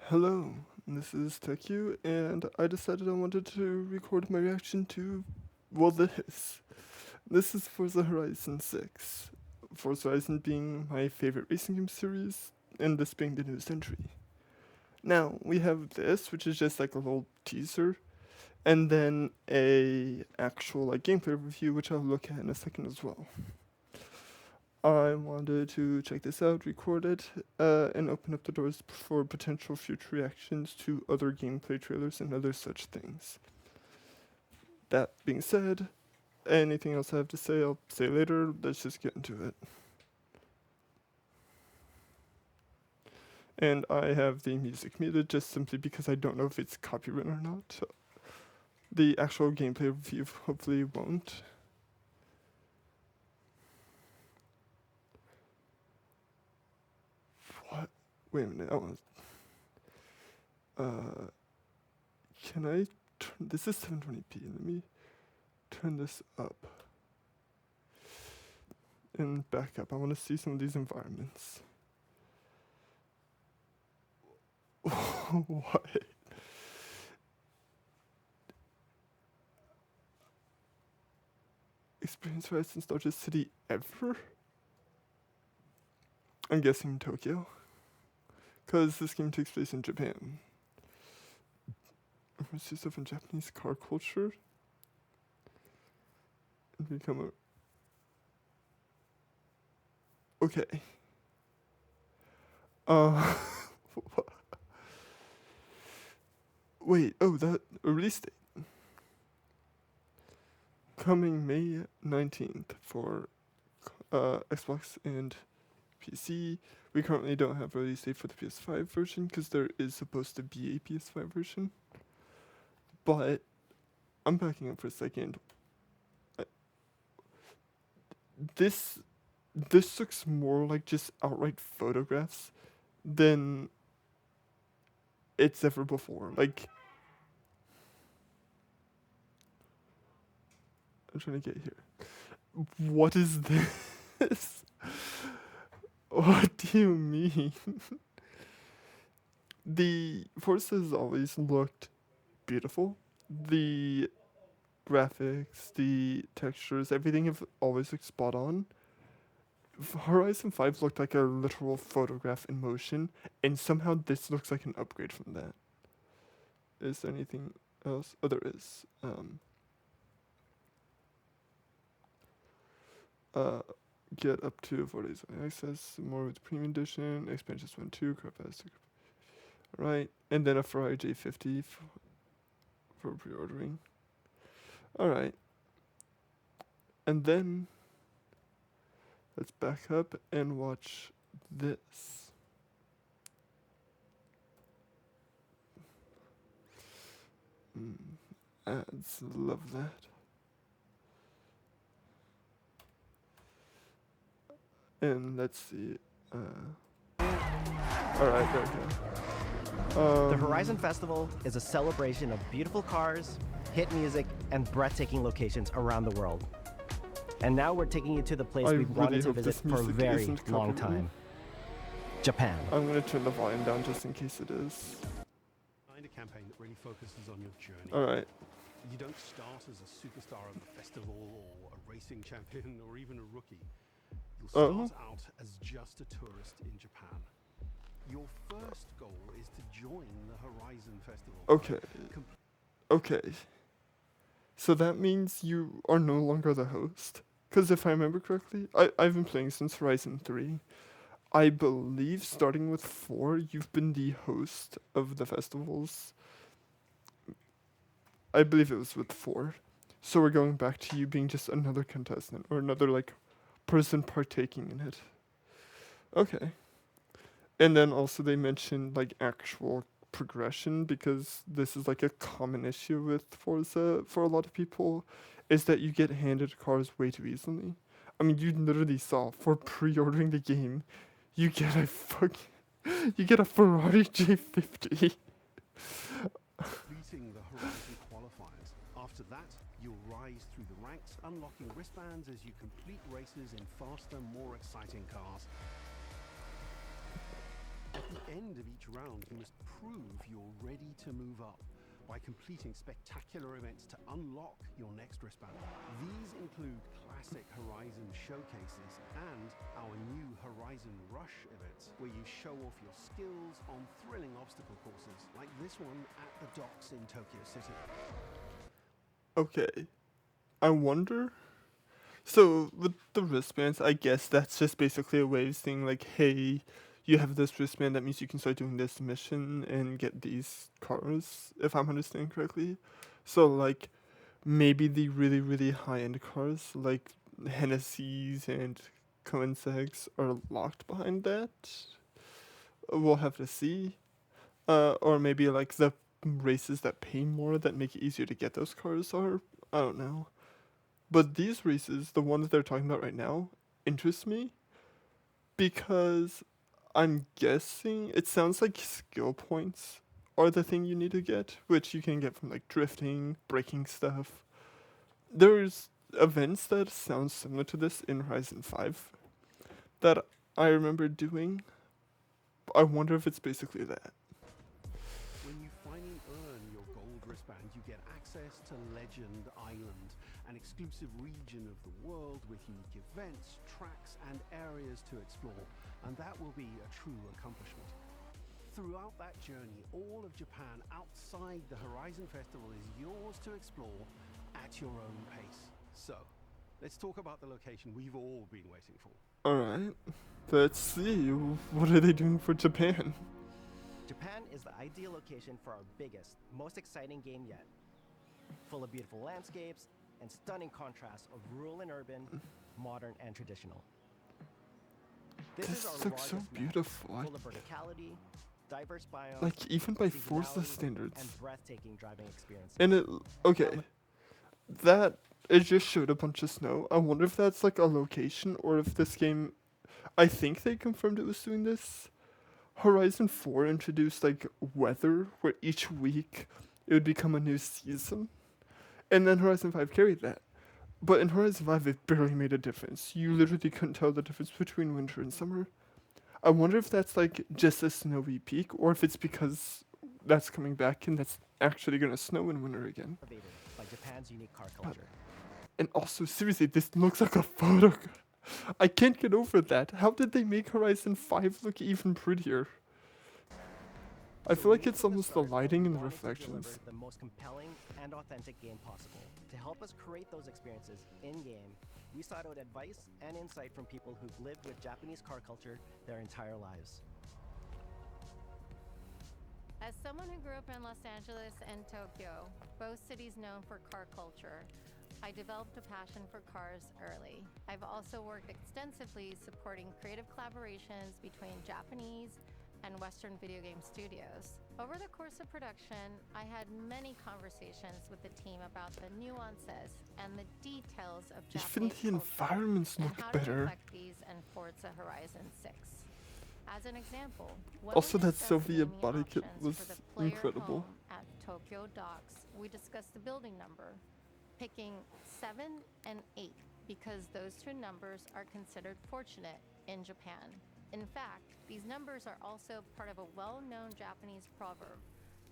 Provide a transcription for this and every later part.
Hello, this is TehhKyu, and I decided I wanted to record my reaction to, well, this. This is Forza Horizon 6. Forza Horizon being my favorite racing game series, and this being the newest entry. Now, we have this, which is just like a little teaser, and then a actual like gameplay review, which I'll look at in a second as well. I wanted to check this out, record it, and open up the doors for potential future reactions to other gameplay trailers and other such things. That being said, anything else I have to say, I'll say later. Let's just get into it. And I have the music muted just simply because I don't know if it's copyright or not. The actual gameplay review hopefully won't. What? Wait a minute, that was... Can I turn... This is 720p, let me turn this up. And back up, I want to see some of these environments. What? Experience Horizon's largest city ever? I'm guessing Tokyo. Because this game takes place in Japan. Immerse yourself in Japanese car culture. And become a... Okay. Wait, oh, that a release date. Coming May 19th for Xbox and PC. We currently don't have a release date for the PS5 version because there is supposed to be a PS5 version. But I'm backing up for a second. This looks more like just outright photographs than it's ever before. Like, I'm trying to get here. What is this? What do you mean? The Forza has always looked beautiful. The graphics, the textures, everything have always looked spot on. Horizon 5 looked like a literal photograph in motion, and somehow this looks like an upgrade from that. Is there anything else? Oh, there is. Get up to 4 days on access, more with premium edition, expansions 1, 2, crop as right, and then a Ferrari J50 for pre-ordering. Alright. And then let's back up and watch this. Ads, love that. And let's see. Alright, there we go. The Horizon Festival is a celebration of beautiful cars, hit music, and breathtaking locations around the world. And now we're taking you to the place we've wanted to visit for a very long time. Japan. I'm gonna turn the volume down just in case it is. Find a campaign that really focuses on your journey. Alright. You don't start as a superstar of the festival or a racing champion or even a rookie. You'll start out as just a tourist in Japan. Your first goal is to join the Horizon Festival. Okay. Okay. So that means you are no longer the host? Because if I remember correctly, I've been playing since Horizon 3. I believe starting with 4, you've been the host of the festivals. I believe it was with 4. So we're going back to you being just another contestant or another, like, person partaking in it. Okay. And then also they mentioned, like, actual progression, because this is, like, a common issue with Forza for a lot of people, is that you get handed cars way too easily. I mean, you literally saw, for pre-ordering the game, you get a Ferrari J50. Beating the Horizon qualifiers. After that, you'll rise through the ranks, unlocking wristbands as you complete races in faster, more exciting cars. At the end of each round, you must prove you're ready to move up by completing spectacular events to unlock your next wristband. These include classic Horizon showcases and our new Horizon Rush events, where you show off your skills on thrilling obstacle courses, like this one at the docks in Tokyo City. Okay. I wonder... So, with the wristbands, I guess that's just basically a way of saying, like, hey, you have this wristband, that means you can start doing this mission and get these cars, if I'm understanding correctly. So, like, maybe the really, really high-end cars, like Hennessy's and Koenigsegg's, are locked behind that. We'll have to see. Or maybe, like, the races that pay more, that make it easier to get those cars are, I don't know. But these races, the ones they're talking about right now, interest me because I'm guessing it sounds like skill points are the thing you need to get, which you can get from like drifting, breaking stuff. There's events that sound similar to this in Horizon 5 that I remember doing. I wonder if it's basically that. When you finally earn your gold wristband, you get access to Legend Island, an exclusive region of the world with unique events, tracks, and areas to explore, and that will be a true accomplishment. Throughout that journey, all of Japan outside the Horizon Festival is yours to explore at your own pace. So, let's talk about the location we've all been waiting for. Alright, let's see. What are they doing for Japan? Japan is the ideal location for our biggest, most exciting game yet. Full of beautiful landscapes and stunning contrasts of rural and urban, modern and traditional. This looks so beautiful. Full of verticality, diverse biomes, like even by Forza standards. and breathtaking driving experiences. And it that it just showed a bunch of snow. I wonder if that's like a location or if this game, I think they confirmed it was doing this. Horizon 4 introduced like weather where each week it would become a new season. And then Horizon 5 carried that. But in Horizon 5 it barely made a difference. You literally couldn't tell the difference between winter and summer. I wonder if that's like just a snowy peak or if it's because that's coming back and that's actually gonna snow in winter again. By Japan's unique car culture. And also, seriously, this looks like a photo. I can't get over that. How did they make Horizon 5 look even prettier? I feel like it's almost the lighting and the reflections. The most compelling and authentic game possible. To help us create those experiences in-game, we sought out advice and insight from people who've lived with Japanese car culture their entire lives. As someone who grew up in Los Angeles and Tokyo, both cities known for car culture, I developed a passion for cars early. I've also worked extensively supporting creative collaborations between Japanese and Western video game studios. Over the course of production, I had many conversations with the team about the nuances and the details of Even Japanese the environments culture look and how better. to reflect these in Forza Horizon 6. As an example, when Also, we that discussed Soviet naming body kit options was for the player incredible. home at Tokyo Docks, we discussed the building number, picking 7 and 8 because those two numbers are considered fortunate in Japan. In fact, these numbers are also part of a well-known Japanese proverb,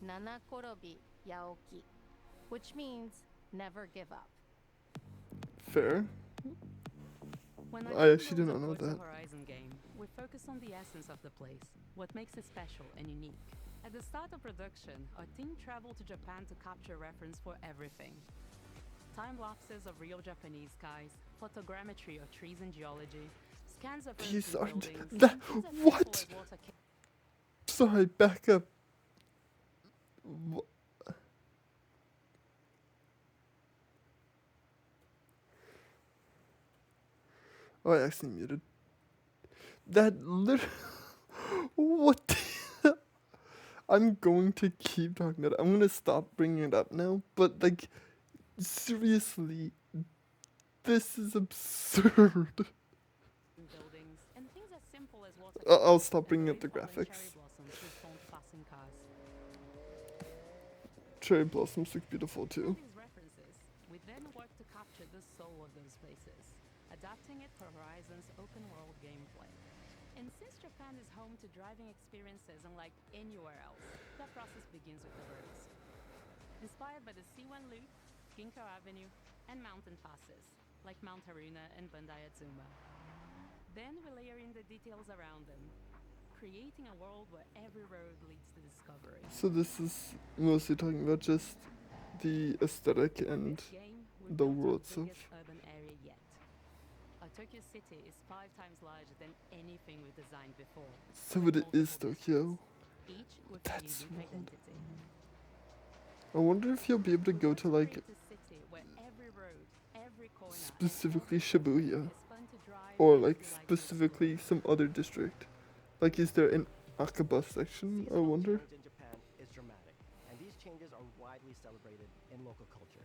Nana Korobi Yaoki, which means never give up. Fair. When I actually did not know Forza that. Horizon game, we focus on the essence of the place, what makes it special and unique. At the start of production, our team traveled to Japan to capture reference for everything. Time lapses of real Japanese skies, photogrammetry of trees and geology, scans of These ancient aren't buildings, that. and things as What? simple as water Sorry, back up. Oh, I accidentally muted. That literally. What? I'm going to keep talking about it. I'm gonna stop bringing it up now. But like, seriously, this is absurd. buildings, and things as simple as water I'll stop bringing up the rainfall and graphics. cherry blossoms with foam passing cars. Cherry blossoms look beautiful too. These references, we then work to capture the soul of those places, adapting it for Horizon's open world gameplay. And since Japan is home to driving experiences unlike anywhere else, that process begins with the roads. Inspired by the C1 Loop, Ginkgo Avenue, and mountain passes, like Mount Haruna and Bandai Atsuma. Then we layer in the details around them, creating a world where every road leads to discovery. So this is mostly talking about just the aesthetic and the world itself. Urban area yet. Tokyo City is 5 times larger than anything we've designed before. So it is Tokyo. Each with That's a unique wild. identity. I wonder if you'll be able to go to like Create a city where every road, every corner, specifically and every Shibuya, is fun to drive or and like be in specifically school. some other district. Like, is there an Akaba section? I Seasonal wonder. change in Japan is dramatic, and these changes are widely celebrated in local culture.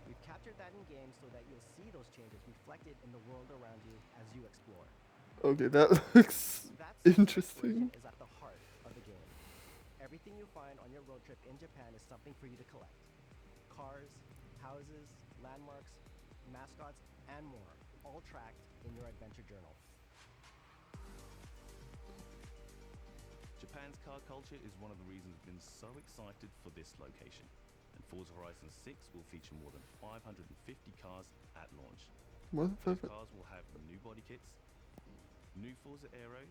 We've captured that in games so that you'll see those changes reflected in the world around you as you explore. Okay, that looks That sense of interesting. exploration is at the heart of the game. Everything you find on your road trip in Japan is something for you to collect. Cars, houses, landmarks, mascots, and more, all tracked in your adventure journal. Japan's car culture is one of the reasons we've been so excited for this location. And Forza Horizon 6 will feature more than 550 cars at launch. What the Those fuck? cars will have new body kits, new Forza Aero.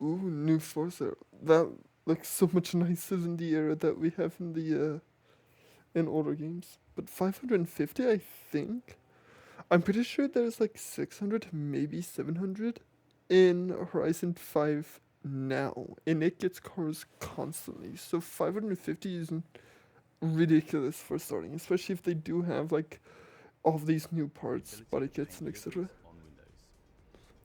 Ooh, new Forza. That looks so much nicer than the era that we have in the in older games. But 550, I think. I'm pretty sure there's like 600, maybe 700 in Horizon 5 now, and it gets cars constantly. So 550 isn't ridiculous for starting, especially if they do have like all of these new parts, ability body to kits, and paint etc. vehicles on Windows.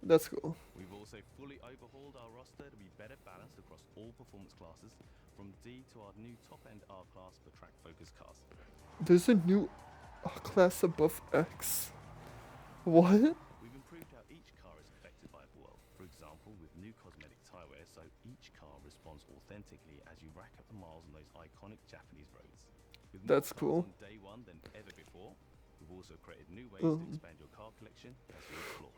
That's cool. We've also fully overhauled our roster to be better balanced across all performance classes, from D to our new top-end R class for track-focused cars. There's a new class above X. What? We've improved how each car is affected by the world. For example, with new cosmetic tyre wear, so each car responds authentically as you rack up the miles on those iconic Japanese roads. With more That's cars cool. on day one than ever before, we've also created new ways to expand your car collection as you explore.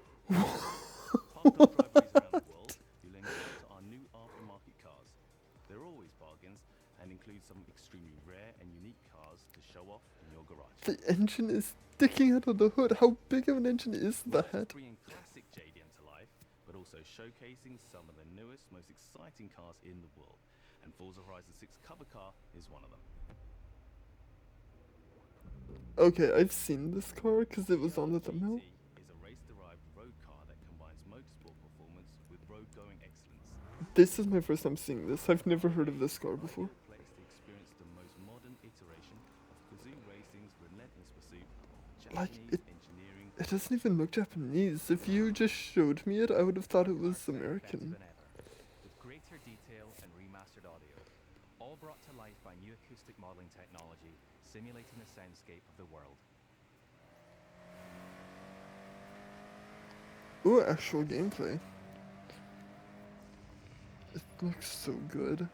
Parked on driveways around the world, you'll encounter our new aftermarket cars. They're always bargains and include some extremely rare and unique cars to show off in your garage. The engine is sticking out of the hood. How big of an engine is Not just that? bringing classic JDM to life, but also showcasing some of the newest, most exciting cars in the world. And Forza Horizon 6 cover car is one of them. Okay, I've seen this car because it was on the thumbnail. GT is a race-derived road car that combines motorsport performance with road-going excellence. This is my first time seeing this. I've never heard of this car before. Place to experience the most modern iteration of Kazoo Racing's relentless pursuit of Like, Japanese engineering. It doesn't even look Japanese. If you just showed me it, I would have thought it was American. Better than ever, with greater detail and remastered audio, all brought to life by new acoustic modeling technology, simulating the soundscape of the world. Ooh, actual gameplay. It looks so good.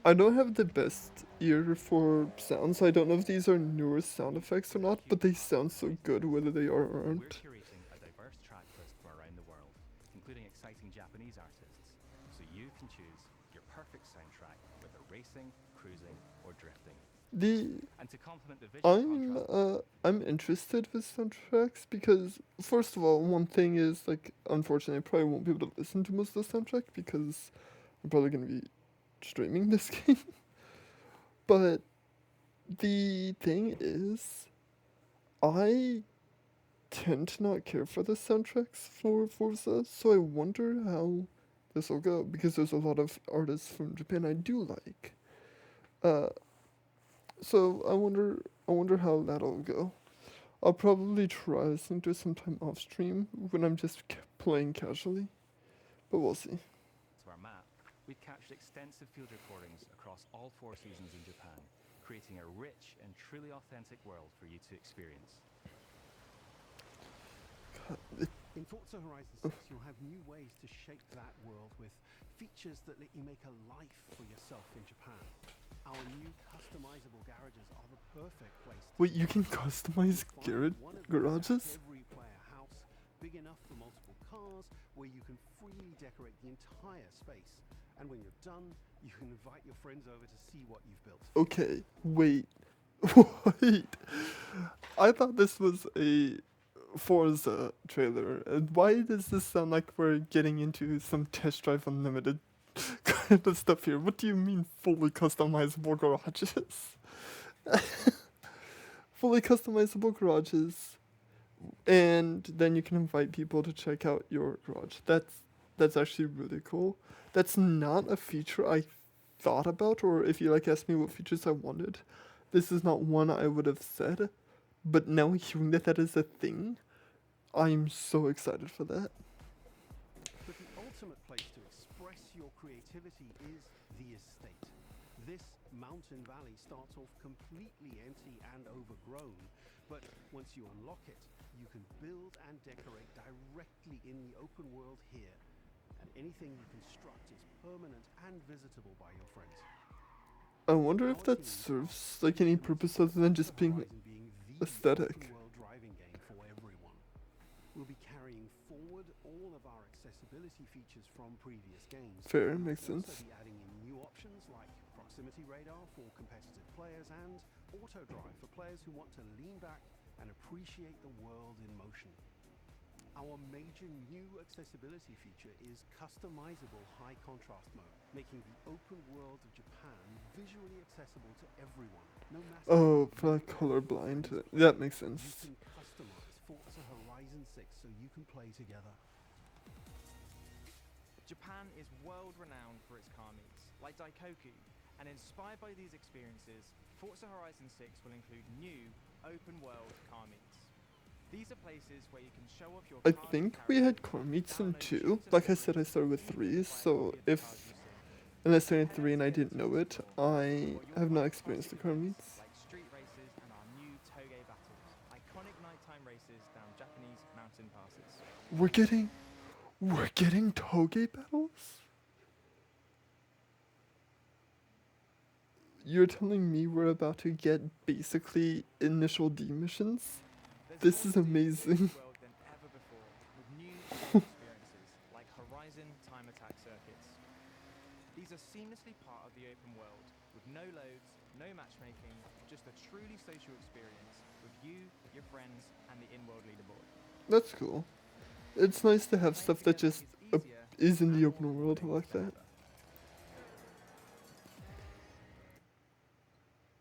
I don't have the best ear for sounds. I don't know if these are newer sound effects or not, but they sound so good whether they are or We're aren't. curating a diverse track list from around the world, including exciting Japanese artists, so you can choose your perfect soundtrack, whether racing, cruising, or drifting. And to complement the visual contrast, I'm interested with soundtracks because first of all, one thing is like unfortunately I probably won't be able to listen to most of the soundtrack because I'm probably gonna be streaming this game. But the thing is, I tend to not care for the soundtracks for Forza, so I wonder how this will go because there's a lot of artists from Japan I do like. So I wonder how that'll go. I'll probably try listening to it sometime off stream when I'm just playing casually, but we'll see. to our map, we've captured extensive field recordings across all 4 seasons in Japan, creating a rich and truly authentic world for you to experience. In Forza Horizon 6, you'll have new ways to shape that world with features that let you make a life for yourself in Japan. Our new customizable garages are the perfect place to Wait, you can customize garages? every player house, big enough for multiple cars, where you can freely decorate the entire space. And when you're done, you can invite your friends over to see what you've built. Okay, wait. Wait. I thought this was a Forza trailer. And why does this sound like we're getting into some Test Drive Unlimited kind of stuff here? What do you mean fully customizable garages? Fully customizable garages, and then you can invite people to check out your garage. That's actually really cool. That's not a feature I thought about, or if you like asked me what features I wanted, this is not one I would have said. But now hearing that is a thing, I'm so excited for that. But the ultimate place to express your creativity is the estate. This mountain valley starts off completely empty and overgrown, but once you unlock it, you can build and decorate directly in the open world here, and anything you construct is permanent and visitable by your friends. I wonder if that serves like any purpose other than just being aesthetic. Driving game for everyone. We'll be carrying forward all of our accessibility features from previous games. Fair, makes sense. We'll also be adding in new options like proximity radar for competitive players and auto drive for players who want to lean back and appreciate the world in motion. Our major new accessibility feature is customizable high contrast mode, making the open world of Japan visually accessible to everyone, no matter. Oh, for colorblind. That makes sense. You can customize Forza Horizon 6 so you can play together. Japan is world-renowned for its car meets, like TehhKyu, and inspired by these experiences, Forza Horizon 6 will include new, open-world car meets. These are places where you can show off your I think we had car meets in 2. Like I said, I started with 3, so unless I had 3 and I didn't know it, I have not experienced the car meets. Like street races and our new toge battles, iconic nighttime races down Japanese mountain passes. We're getting toge battles? You're telling me we're about to get basically initial D missions? This is amazing. Than ever before, with new experiences like Horizon time attack circuits. These are seamlessly part of the open world, with no loads, no matchmaking, just a truly social experience with you, your friends, and the in-world leaderboard. That's cool. It's nice to have stuff that just is in the open world like that.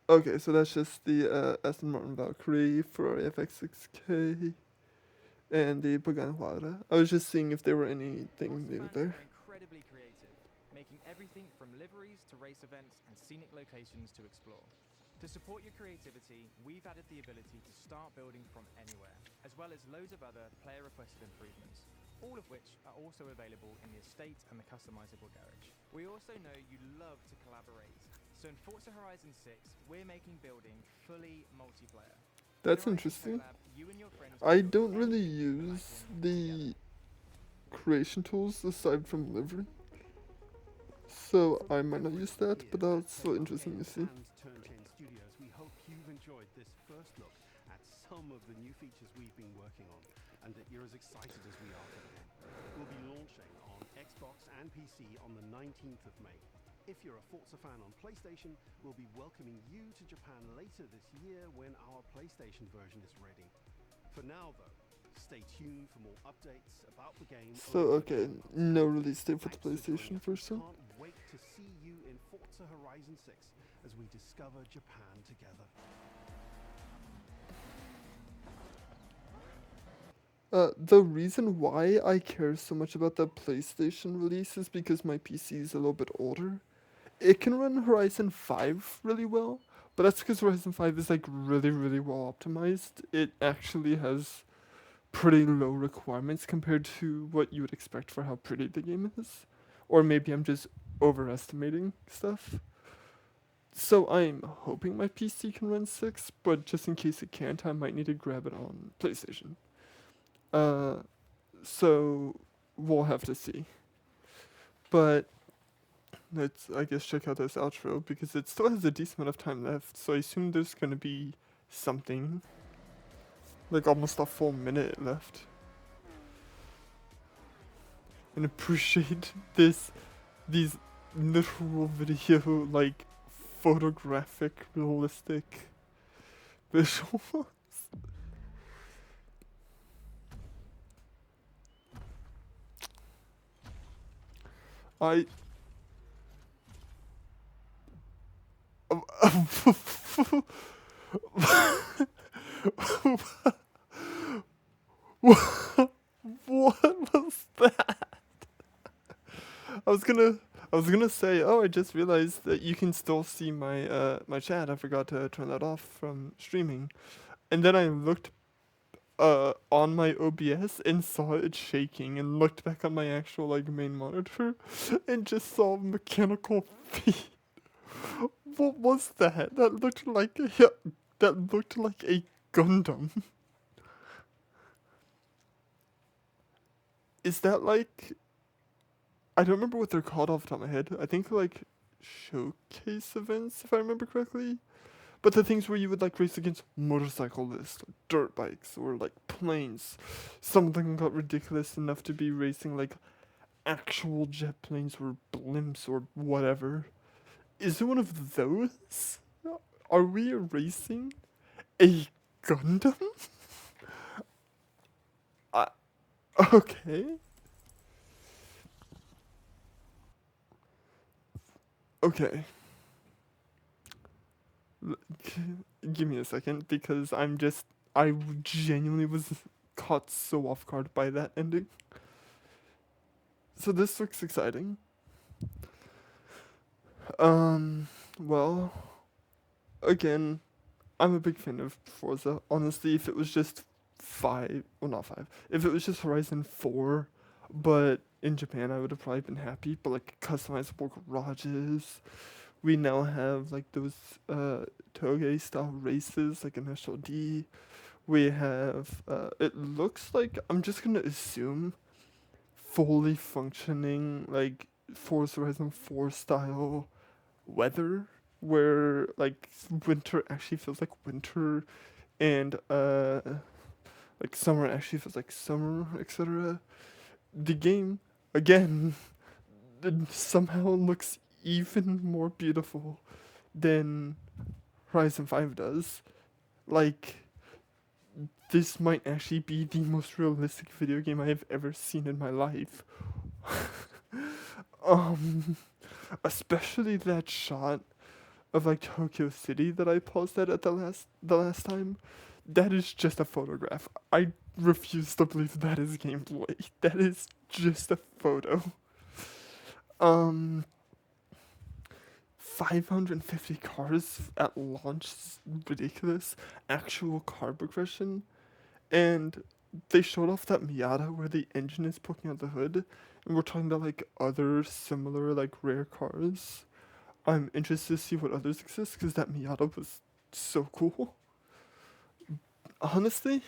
Okay, so that's just the Aston Martin Valkyrie, Ferrari FX6K, and the Pagani Huayra. I was just seeing if there were anything new there. Incredibly creative, making everything from liveries to race events and scenic locations to explore. To support your creativity, we've added the ability to start building from anywhere, as well as loads of other player-requested improvements, all of which are also available in the estate and the customizable garage. We also know you love to collaborate, so in Forza Horizon 6, we're making building fully multiplayer. That's interesting. I don't really use the creation tools aside from livery, so I might not use that, but that's so interesting to see. We hope you've enjoyed this first look at some of the new features we've been working on, and that you're as excited as we are for the game. We'll be launching on Xbox and PC on the 19th of May. If you're a Forza fan on PlayStation, we'll be welcoming you to Japan later this year when our PlayStation version is ready. For now, though, stay tuned for more updates about the game. So, okay, no release date for the PlayStation version. Can't wait to see you in Forza Horizon 6 as we discover Japan together. The reason why I care so much about the PlayStation release is because my PC is a little bit older. It can run Horizon 5 really well, but that's because Horizon 5 is like really, really well optimized. It actually has pretty low requirements compared to what you would expect for how pretty the game is. Or maybe I'm just overestimating stuff. So I'm hoping my PC can run 6, but just in case it can't, I might need to grab it on PlayStation. So we'll have to see. But let's, I guess, check out this outro because it still has a decent amount of time left. So I assume there's gonna be something. Like almost a full minute left. And appreciate these literal video, like photographic, realistic visuals. I what was that? I was gonna say, oh, I just realized that you can still see my my chat. I forgot to turn that off from streaming. And then I looked on my OBS and saw it shaking and looked back on my actual like main monitor and just saw mechanical feet. What was that? That looked like a Gundam. Is that like, I don't remember what they're called off the top of my head. I think like showcase events, if I remember correctly. But the things where you would like race against motorcyclists, dirt bikes, or like planes. Something got ridiculous enough to be racing like actual jet planes or blimps or whatever. Is it one of those? Are we racing a Gundam? Okay. Okay. Give me a second because I genuinely was caught so off guard by that ending. So this looks exciting. Well, again, I'm a big fan of Forza. Honestly, if it was just not 5, if it was just Horizon 4, but in Japan, I would have probably been happy. But like customizable garages, we now have like those Toge style races, like Initial D. We have, it looks like, I'm just gonna assume, fully functioning, like, Forza Horizon 4 style weather, where, like, winter actually feels like winter, and, like, summer actually feels like summer, etc. The game, again, somehow looks even more beautiful than Horizon 5 does. Like, this might actually be the most realistic video game I have ever seen in my life. Especially that shot of like Tokyo City that I paused at the last time. That is just a photograph. I refuse to believe that is gameplay. That is just a photo. 550 cars at launch is ridiculous. Actual car progression. And they showed off that Miata where the engine is poking out the hood. And we're talking about like other similar like rare cars. I'm interested to see what others exist because that Miata was so cool. Honestly,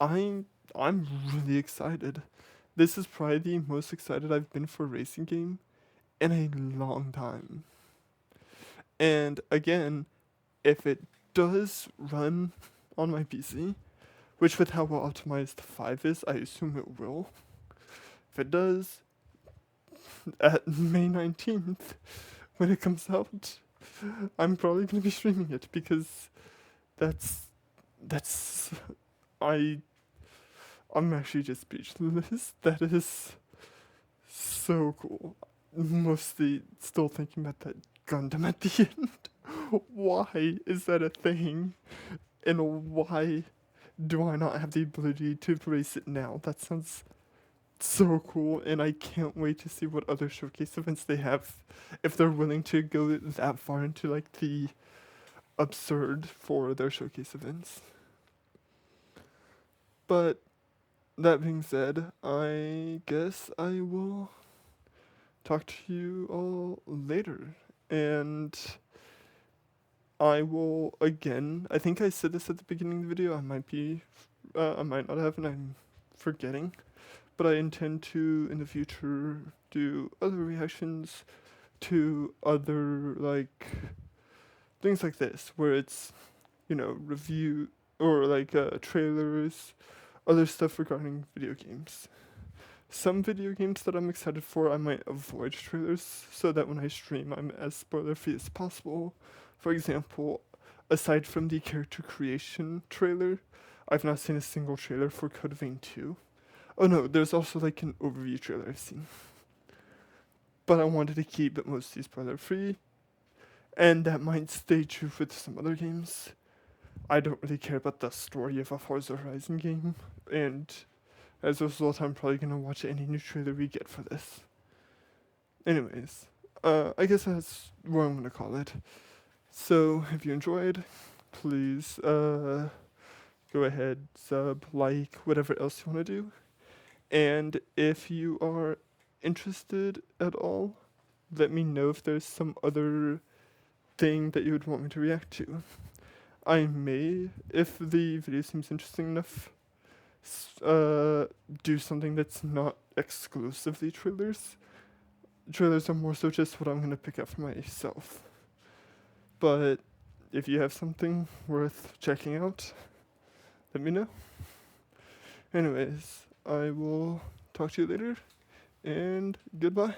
I'm really excited. This is probably the most excited I've been for a racing game in a long time. And again, if it does run on my PC, which with how well optimized 5 is, I assume it will. If it does, at May 19th, when it comes out, I'm probably going to be streaming it because I'm actually just speechless. That is so cool. Mostly still thinking about that Gundam at the end. Why is that a thing? And why do I not have the ability to race it now? That sounds so cool, and I can't wait to see what other showcase events they have, if they're willing to go that far into like the absurd for their showcase events. But that being said, I guess I will talk to you all later, and I will again. I think I said this at the beginning of the video. I might not have, and I'm forgetting, but I intend to, in the future, do other reactions to other, like, things like this, where it's, review, or like, trailers, other stuff regarding video games. Some video games that I'm excited for, I might avoid trailers, so that when I stream, I'm as spoiler-free as possible. For example, aside from the character creation trailer, I've not seen a single trailer for Code Vein 2. Oh no, there's also like an overview trailer I've seen. But I wanted to keep it mostly spoiler-free, and that might stay true with some other games. I don't really care about the story of a Forza Horizon game, and as a result, I'm probably gonna watch any new trailer we get for this. Anyways, I guess that's what I'm gonna call it. So, if you enjoyed, please, go ahead, sub, like, whatever else you wanna do. And if you are interested at all, let me know if there's some other thing that you would want me to react to. I may, if the video seems interesting enough, do something that's not exclusively trailers. Trailers are more so just what I'm gonna pick up for myself. But if you have something worth checking out, let me know. Anyways, I will talk to you later, and goodbye.